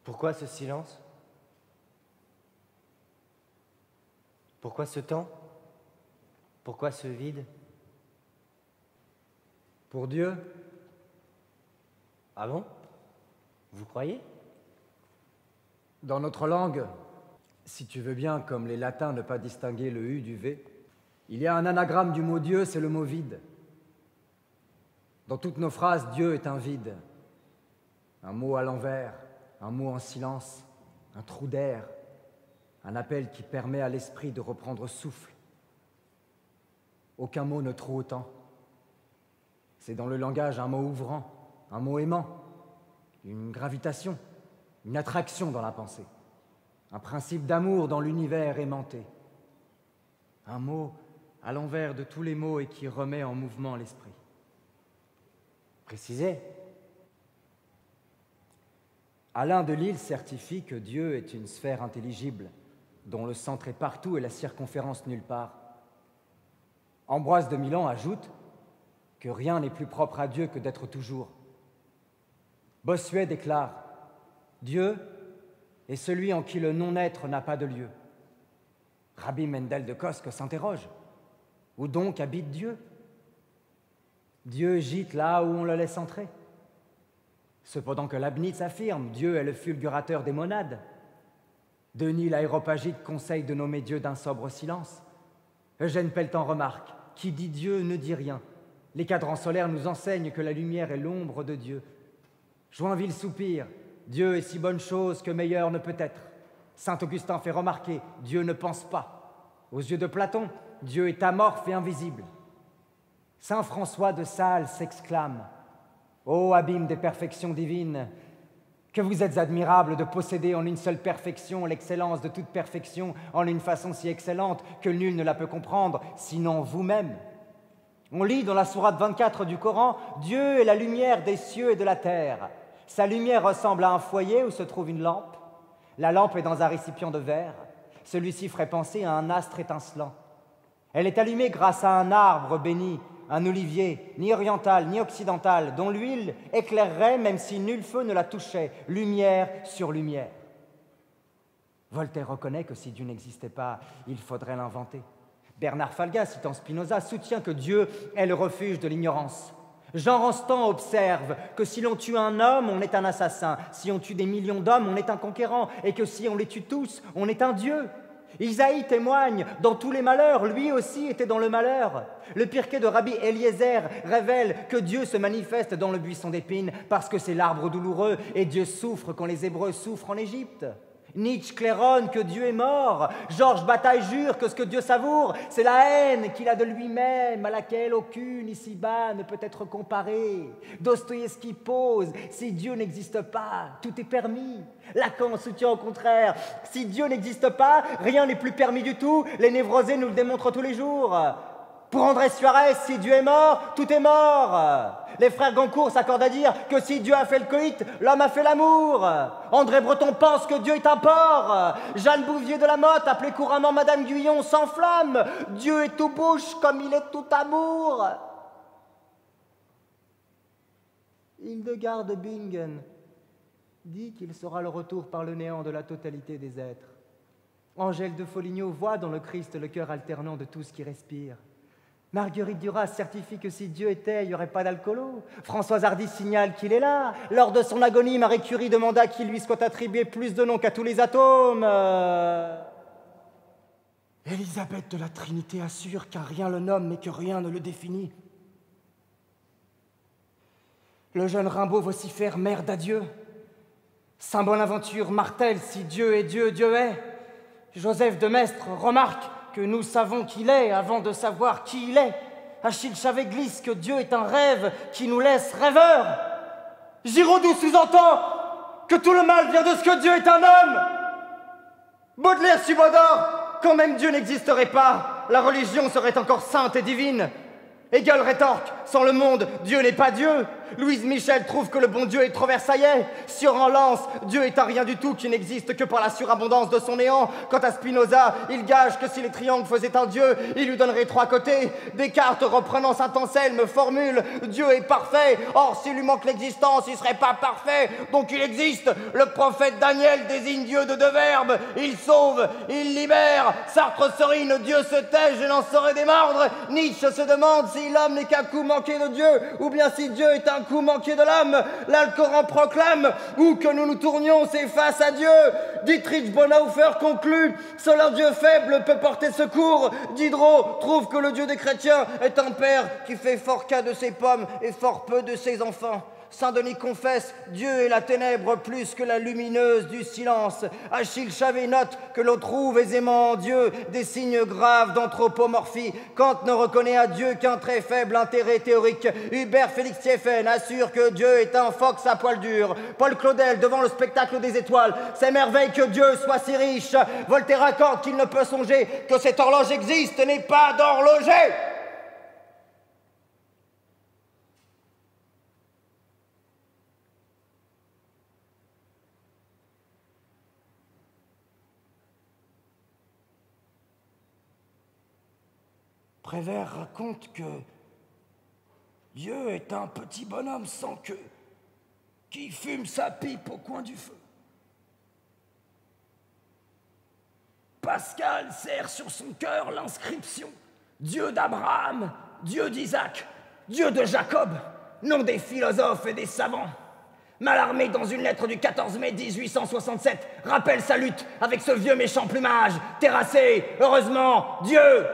Pourquoi ce silence? Pourquoi ce temps? Pourquoi ce vide? Pour Dieu? Ah bon? Vous croyez? Dans notre langue, si tu veux bien, comme les latins, ne pas distinguer le U du V, il y a un anagramme du mot Dieu, c'est le mot vide. Dans toutes nos phrases, Dieu est un vide. Un mot à l'envers, un mot en silence, un trou d'air, un appel qui permet à l'esprit de reprendre souffle. Aucun mot ne troue autant. C'est dans le langage un mot ouvrant, un mot aimant, une gravitation, une attraction dans la pensée, un principe d'amour dans l'univers aimanté. Un mot à l'envers de tous les mots et qui remet en mouvement l'esprit. Précisez. Alain de Lille certifie que Dieu est une sphère intelligible, dont le centre est partout et la circonférence nulle part. Ambroise de Milan ajoute que rien n'est plus propre à Dieu que d'être toujours. Bossuet déclare « Dieu est celui en qui le non-être n'a pas de lieu ». Rabbi Mendel de Kosk s'interroge « Où donc habite Dieu ?» Dieu gîte là où on le laisse entrer. Cependant que Leibniz affirme « Dieu est le fulgurateur des monades ». Denis l'Aéropagite conseille de nommer Dieu d'un sobre silence. Eugène Pelletan remarque « Qui dit Dieu ne dit rien ». Les cadrans solaires nous enseignent que la lumière est l'ombre de Dieu. Joinville soupire « Dieu est si bonne chose que meilleur ne peut être ». Saint-Augustin fait remarquer « Dieu ne pense pas ». Aux yeux de Platon, Dieu est amorphe et invisible. Saint François de Sales s'exclame « Ô abîme des perfections divines, que vous êtes admirable de posséder en une seule perfection l'excellence de toute perfection en une façon si excellente que nul ne la peut comprendre, sinon vous-même. » On lit dans la sourate 24 du Coran « Dieu est la lumière des cieux et de la terre. Sa lumière ressemble à un foyer où se trouve une lampe. La lampe est dans un récipient de verre. Celui-ci ferait penser à un astre étincelant. Elle est allumée grâce à un arbre béni, un olivier, ni oriental ni occidental, dont l'huile éclairerait même si nul feu ne la touchait, lumière sur lumière. » Voltaire reconnaît que si Dieu n'existait pas, il faudrait l'inventer. Bernard Falga, citant Spinoza, soutient que Dieu est le refuge de l'ignorance. Jean Rostand observe que si l'on tue un homme, on est un assassin, si on tue des millions d'hommes, on est un conquérant, et que si on les tue tous, on est un dieu. Isaïe témoigne, dans tous les malheurs, lui aussi était dans le malheur. Le Pirkei de Rabbi Eliezer révèle que Dieu se manifeste dans le buisson d'épines parce que c'est l'arbre douloureux, et Dieu souffre quand les Hébreux souffrent en Égypte. Nietzsche claironne que Dieu est mort. Georges Bataille jure que ce que Dieu savoure, c'est la haine qu'il a de lui-même, à laquelle aucune ici-bas ne peut être comparée. Dostoïevski pose « Si Dieu n'existe pas, tout est permis ». Lacan soutient au contraire « Si Dieu n'existe pas, rien n'est plus permis du tout, les névrosés nous le démontrent tous les jours ». Pour André Suarez, si Dieu est mort, tout est mort. Les frères Goncourt s'accordent à dire que si Dieu a fait le coït, l'homme a fait l'amour. André Breton pense que Dieu est un porc. Jeanne Bouvier de la Motte, appelée couramment Madame Guyon, s'enflamme. Dieu est tout bouche comme il est tout amour. Hildegard de Bingen dit qu'il sera le retour par le néant de la totalité des êtres. Angèle de Foligno voit dans le Christ le cœur alternant de tout ce qui respire. Marguerite Duras certifie que si Dieu était, il n'y aurait pas d'alcoolo. Françoise Hardy signale qu'il est là. Lors de son agonie, Marie Curie demanda qu'il lui soit attribué plus de noms qu'à tous les atomes. Élisabeth de la Trinité assure qu'un rien le nomme, mais que rien ne le définit. Le jeune Rimbaud vocifère « Mère d'adieu ». Saint Bonaventure martèle « Si Dieu est Dieu, Dieu est ». Joseph de Maistre remarque que nous savons qu'il est avant de savoir qui il est. Achille Chavet glisse que Dieu est un rêve qui nous laisse rêveurs. Giraudoux sous-entend que tout le mal vient de ce que Dieu est un homme. Baudelaire subodore, quand même Dieu n'existerait pas, la religion serait encore sainte et divine. Hegel rétorque, sans le monde, Dieu n'est pas Dieu. Louise Michel trouve que le bon Dieu est trop versaillais. Sur lance, Dieu est un rien du tout qui n'existe que par la surabondance de son néant. Quant à Spinoza, il gage que si les triangles faisaient un Dieu, il lui donnerait 3 côtés. Descartes, reprenant Saint-Anselme, formule « Dieu est parfait ». Or, s'il lui manque l'existence, il serait pas parfait. Donc il existe. Le prophète Daniel désigne Dieu de 2 verbes. Il sauve, il libère. Sartre serine, Dieu se tait, je n'en saurais démordre. Nietzsche se demande si l'homme n'est qu'un coup manqué de Dieu, ou bien si Dieu est un coup manqué de l'âme. L'Alcoran proclame, où que nous nous tournions, c'est face à Dieu. Dietrich Bonhoeffer conclut, seul un Dieu faible peut porter secours. Diderot trouve que le Dieu des chrétiens est un père qui fait fort cas de ses pommes et fort peu de ses enfants. Saint-Denis confesse, Dieu est la ténèbre plus que la lumineuse du silence. Achille Chavet note que l'on trouve aisément en Dieu des signes graves d'anthropomorphie. Kant ne reconnaît à Dieu qu'un très faible intérêt théorique. Hubert Félix Thieffen assure que Dieu est un phoque à poil dur. Paul Claudel, devant le spectacle des étoiles, s'émerveille que Dieu soit si riche. Voltaire accorde qu'il ne peut songer que cette horloge existe, n'est pas d'horloger. Prévert raconte que Dieu est un petit bonhomme sans queue qui fume sa pipe au coin du feu. Pascal serre sur son cœur l'inscription « Dieu d'Abraham, Dieu d'Isaac, Dieu de Jacob », nom des philosophes et des savants. Mallarmé, dans une lettre du 14 mai 1867, rappelle sa lutte avec ce vieux méchant plumage, terrassé, heureusement, Dieu.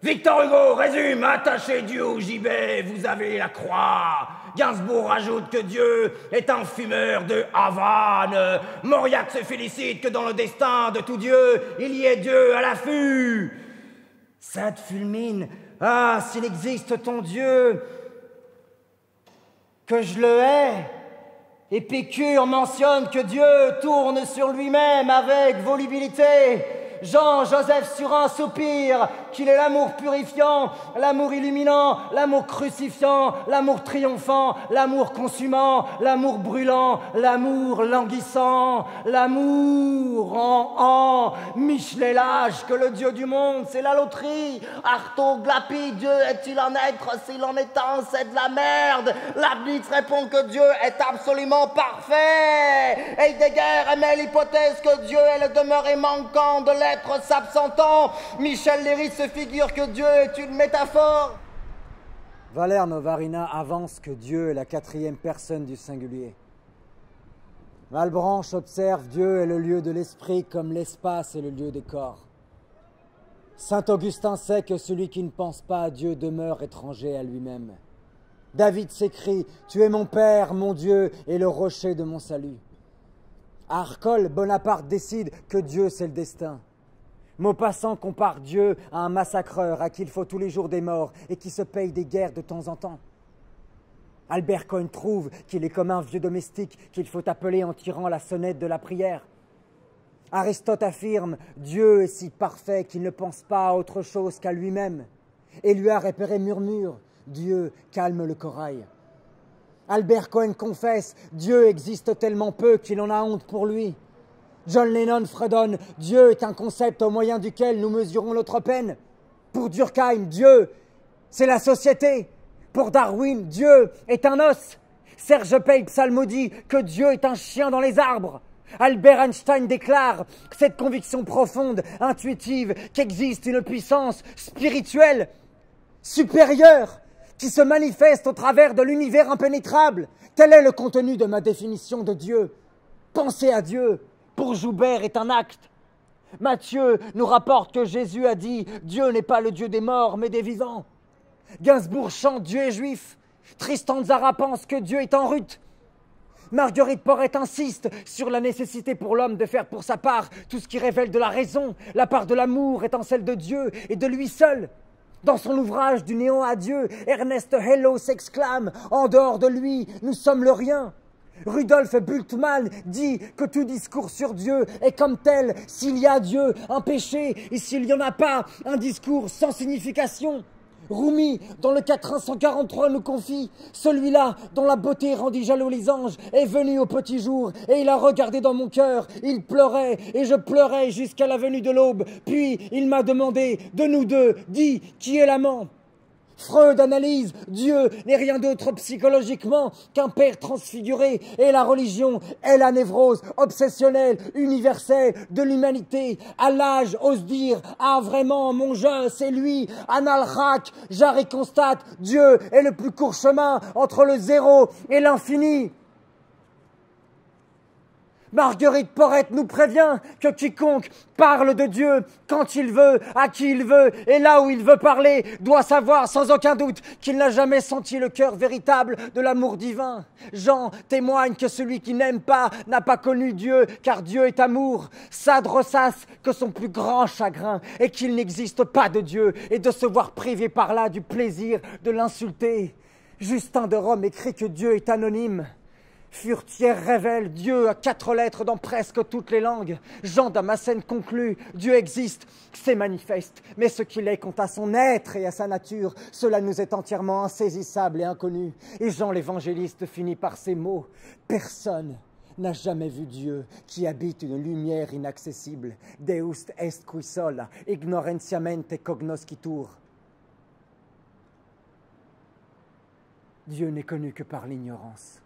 Victor Hugo résume, attachez Dieu au gibet, vous avez la croix. Gainsbourg ajoute que Dieu est un fumeur de Havane. Mauriac se félicite que dans le destin de tout Dieu, il y ait Dieu à l'affût. Sade fulmine, ah, s'il existe ton Dieu, que je le hais. Épicure mentionne que Dieu tourne sur lui-même avec volubilité. Jean-Joseph Surin soupire qu'il est l'amour purifiant, l'amour illuminant, l'amour crucifiant, l'amour triomphant, l'amour consumant, l'amour brûlant, l'amour languissant, l'amour en Michelet lâche que le Dieu du monde, c'est la loterie. Artaud Glapi, Dieu est-il un être? S'il en est un, c'est de la merde. Leibniz répond que Dieu est absolument parfait. Heidegger émet l'hypothèse que Dieu est le demeuré manquant de l'être s'absentant. Michel Léry se figure que Dieu est une métaphore. Valère Novarina avance que Dieu est la 4e personne du singulier. Malebranche observe Dieu est le lieu de l'esprit comme l'espace est le lieu des corps. Saint-Augustin sait que celui qui ne pense pas à Dieu demeure étranger à lui-même. David s'écrie « Tu es mon Père, mon Dieu, et le rocher de mon salut ». À Arcole, Bonaparte décide que Dieu c'est le destin. Maupassant compare Dieu à un massacreur à qui il faut tous les jours des morts et qui se paye des guerres de temps en temps. Albert Cohen trouve qu'il est comme un vieux domestique qu'il faut appeler en tirant la sonnette de la prière. Aristote affirme « Dieu est si parfait qu'il ne pense pas à autre chose qu'à lui-même ». Éluard et Perret murmure « Dieu calme le corail ». Albert Cohen confesse « Dieu existe tellement peu qu'il en a honte pour lui ». John Lennon fredonne « Dieu est un concept au moyen duquel nous mesurons notre peine ». Pour Durkheim, Dieu, c'est la société. Pour Darwin, Dieu est un os. Serge Pey psalmodie que Dieu est un chien dans les arbres. Albert Einstein déclare cette conviction profonde, intuitive, qu'existe une puissance spirituelle supérieure qui se manifeste au travers de l'univers impénétrable. Tel est le contenu de ma définition de Dieu. Penser à Dieu, pour Joubert, est un acte. Matthieu nous rapporte que Jésus a dit « Dieu n'est pas le Dieu des morts, mais des vivants ». Gainsbourg chante « Dieu est juif ». Tristan Tzara pense que Dieu est en rut. Marguerite Porret insiste sur la nécessité pour l'homme de faire pour sa part tout ce qui révèle de la raison, la part de l'amour étant celle de Dieu et de lui seul. Dans son ouvrage « Du néant à Dieu », Ernest Hello s'exclame « En dehors de lui, nous sommes le rien ». Rudolf Bultmann dit que tout discours sur Dieu est comme tel, s'il y a Dieu, un péché, et s'il n'y en a pas, un discours sans signification. Rumi, dont le quatrain 143 nous confie, celui-là dont la beauté rendit jaloux les anges, est venu au petit jour, et il a regardé dans mon cœur, il pleurait, et je pleurais jusqu'à la venue de l'aube, puis il m'a demandé, de nous deux, dis, qui est l'amant ? Freud analyse, Dieu n'est rien d'autre psychologiquement qu'un père transfiguré, et la religion est la névrose obsessionnelle, universelle de l'humanité. À l'âge, ose dire, ah vraiment, mon je, c'est lui, Analrak, Jarry constate, Dieu est le plus court chemin entre le zéro et l'infini. Marguerite Porrette nous prévient que quiconque parle de Dieu quand il veut, à qui il veut et là où il veut parler, doit savoir sans aucun doute qu'il n'a jamais senti le cœur véritable de l'amour divin. Jean témoigne que celui qui n'aime pas n'a pas connu Dieu, car Dieu est amour. Sade ressasse que son plus grand chagrin est qu'il n'existe pas de Dieu et de se voir privé par là du plaisir de l'insulter. Justin de Rome écrit que Dieu est anonyme. Furetière révèle Dieu à 4 lettres dans presque toutes les langues. Jean Damascène conclut, Dieu existe, c'est manifeste, mais ce qu'il est quant à son être et à sa nature, cela nous est entièrement insaisissable et inconnu. Et Jean l'évangéliste finit par ces mots, personne n'a jamais vu Dieu qui habite une lumière inaccessible. Deus est qui sola, ignorentiamente cognoscitur. Dieu n'est connu que par l'ignorance.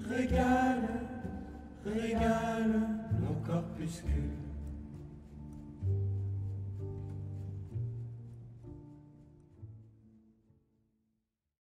Régale, régale nos corpuscules.